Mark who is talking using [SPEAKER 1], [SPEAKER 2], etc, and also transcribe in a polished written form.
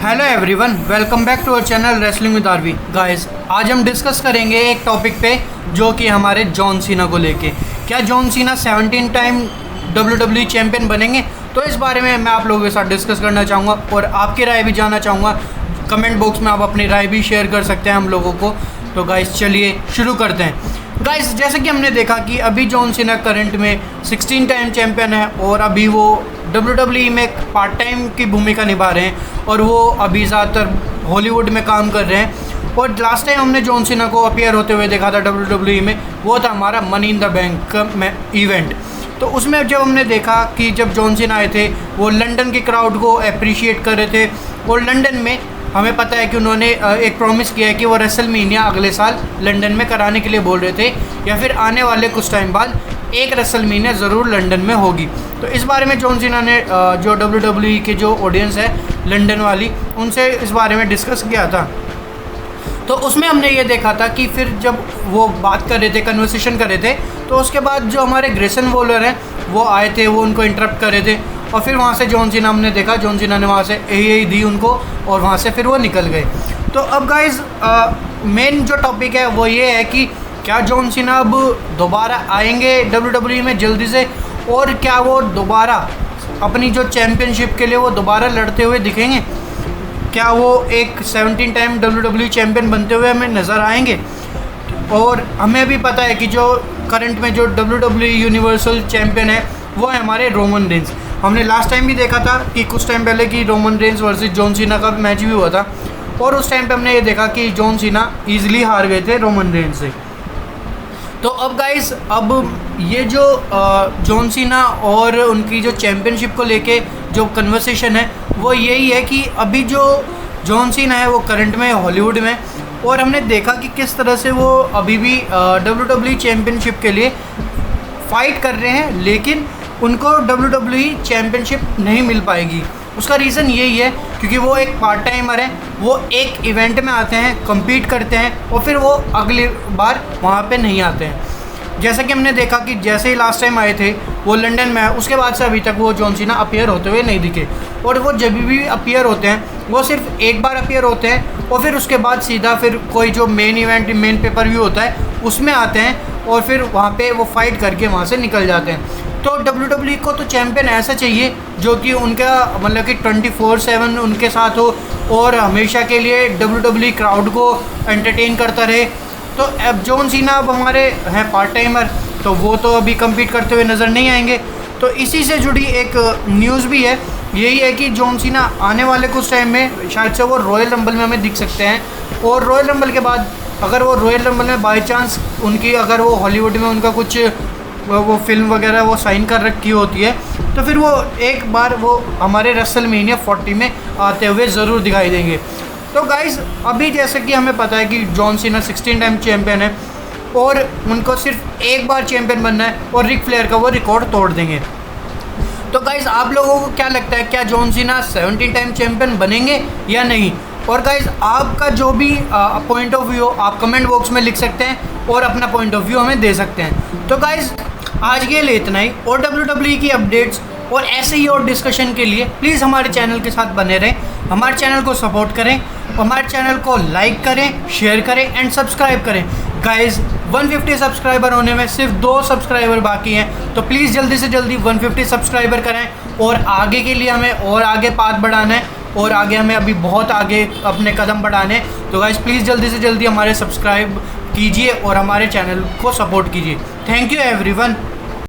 [SPEAKER 1] Hello everyone, welcome back to our channel wrestling with RV. Guys, आज हम discuss करेंगे एक टॉपिक पे जो कि हमारे जॉन सीना को लेके। क्या John Cena 17 time WWE champion बनेंगे? तो इस बारे में मैं आप लोगों के साथ डिस्कस करना चाहूँगा और आपकी राय भी जानना चाहूँगा। कमेंट बॉक्स में आप अपनी राय भी शेयर कर सकते हैं हम लोगों को। तो गाइस चलिए शुरू करते हैं। गाइस, जैसे कि हमने देखा कि अभी जॉन सीना करंट में 16 टाइम चैम्पियन है और अभी वो WWE में एक पार्ट टाइम की भूमिका निभा रहे हैं और वो अभी ज़्यादातर हॉलीवुड में काम कर रहे हैं। और लास्ट टाइम हमने जॉन सीना को अपीयर होते हुए देखा था WWE में, वो था हमारा मनी इन द बैंक में इवेंट। तो उसमें जब हमने देखा कि जब जॉन सीना आए थे वो लंदन की क्राउड को अप्रिशिएट कर रहे थे और लंदन में हमें पता है कि उन्होंने एक प्रॉमिस किया है कि वो रेसलमेनिया अगले साल लंदन में कराने के लिए बोल रहे थे, या फिर आने वाले कुछ टाइम बाद एक रेसलमेनिया ज़रूर लंदन में होगी। तो इस बारे में जॉन सीना ने जो WWE के जो ऑडियंस है लंदन वाली, उनसे इस बारे में डिस्कस किया था। तो उसमें हमने ये देखा था कि फिर जब वो बात कर रहे थे, कन्वर्सेशन कर रहे थे, तो उसके बाद जो हमारे ग्रेसन वॉलर हैं वो आए थे, वो उनको इंटरप्ट कर रहे थे और फिर वहाँ से जॉन सीना हमने देखा, जॉन सीना ने वहाँ से यही दी उनको और वहाँ से फिर वो निकल गए। तो अब गाइज मेन जो टॉपिक है वो ये है कि क्या जॉन सीना अब दोबारा आएंगे WWE में जल्दी से, और क्या वो दोबारा अपनी जो चैम्पियनशिप के लिए वो दोबारा लड़ते हुए दिखेंगे? क्या वो एक 17 टाइम WWE चैम्पियन बनते हुए हमें नज़र आएंगे? और हमें भी पता है कि जो करंट में जो WWE यूनिवर्सल चैम्पियन है वो है हमारे रोमन रेंस। हमने लास्ट टाइम भी देखा था कि कुछ टाइम पहले कि Roman Reigns versus John Cena का मैच भी हुआ था और उस टाइम पे हमने ये देखा कि जॉन सीना ईजिली हार गए थे रोमन रेंस से। तो अब गाइस, अब ये जो जॉन सीना और उनकी जो चैम्पियनशिप को लेके जो कन्वर्सेशन है वो यही है कि अभी जो जॉन सीना है वो करंट में हॉलीवुड में, और हमने देखा कि किस तरह से वो अभी भी WWE चैम्पियनशिप के लिए फ़ाइट कर रहे हैं, लेकिन उनको WWE चैम्पियनशिप नहीं मिल पाएगी। उसका रीज़न यही है क्योंकि वो एक पार्ट टाइमर है, वो एक इवेंट में आते हैं, compete करते हैं और फिर वो अगली बार वहाँ पे नहीं आते हैं। जैसा कि हमने देखा कि जैसे ही लास्ट टाइम आए थे वो लंदन में, उसके बाद से अभी तक वो जॉन सीना अपीयर होते हुए नहीं दिखे। और वो जब भी अपीयर होते हैं वो सिर्फ एक बार अपीयर होते हैं और फिर उसके बाद सीधा फिर कोई जो main event, main pay per view होता है उसमें आते हैं और फिर वहाँ पे वो फाइट करके वहाँ से निकल जाते हैं। तो WWE को तो चैम्पियन ऐसा चाहिए जो कि उनका मतलब कि 24/7 उनके साथ हो और हमेशा के लिए WWE क्राउड को एंटरटेन करता रहे। तो अब जॉन सीना अब हमारे हैं पार्ट टाइमर, तो वो तो अभी कम्पीट करते हुए नज़र नहीं आएंगे। तो इसी से जुड़ी एक न्यूज़ भी है, यही है कि जॉन सीना आने वाले कुछ टाइम में शायद से वो रॉयल रंबल में हमें दिख सकते हैं, और रॉयल रंबल के बाद अगर वो रॉयल रंबल में बाई चांस उनकी, अगर वो हॉलीवुड में उनका कुछ वो फिल्म वगैरह वो साइन कर रखी होती है, तो फिर वो एक बार वो हमारे रेसलमेनिया 40 में आते हुए ज़रूर दिखाई देंगे। तो गाइज़, अभी जैसे कि हमें पता है कि जॉन सीना 16 टाइम चैम्पियन है और उनको सिर्फ एक बार चैम्पियन बनना है और रिक फ्लेयर का वो रिकॉर्ड तोड़ देंगे। तो गाइज़, आप लोगों को क्या लगता है, क्या जॉन सीना 17 टाइम चैम्पियन बनेंगे या नहीं? और गाइज़, आपका जो भी पॉइंट ऑफ व्यू आप कमेंट बॉक्स में लिख सकते हैं और अपना पॉइंट ऑफ व्यू हमें दे सकते हैं। तो गाइज़, आज के लिए इतना ही, और WWE की अपडेट्स और ऐसे ही और डिस्कशन के लिए प्लीज़ हमारे चैनल के साथ बने रहें, हमारे चैनल को सपोर्ट करें, हमारे चैनल को लाइक करें, शेयर करें एंड सब्सक्राइब करें। गाइज़, 150 सब्सक्राइबर होने में सिर्फ 2 सब्सक्राइबर बाकी हैं, तो प्लीज़ जल्दी से जल्दी 150 सब्सक्राइबर करें और आगे के लिए हमें और आगे पाथ बढ़ाना है और आगे हमें अभी बहुत आगे अपने कदम बढ़ाने हैं। तो गाइज़, प्लीज़ जल्दी से जल्दी हमारे सब्सक्राइब कीजिए और हमारे चैनल को सपोर्ट कीजिए। Thank you everyone.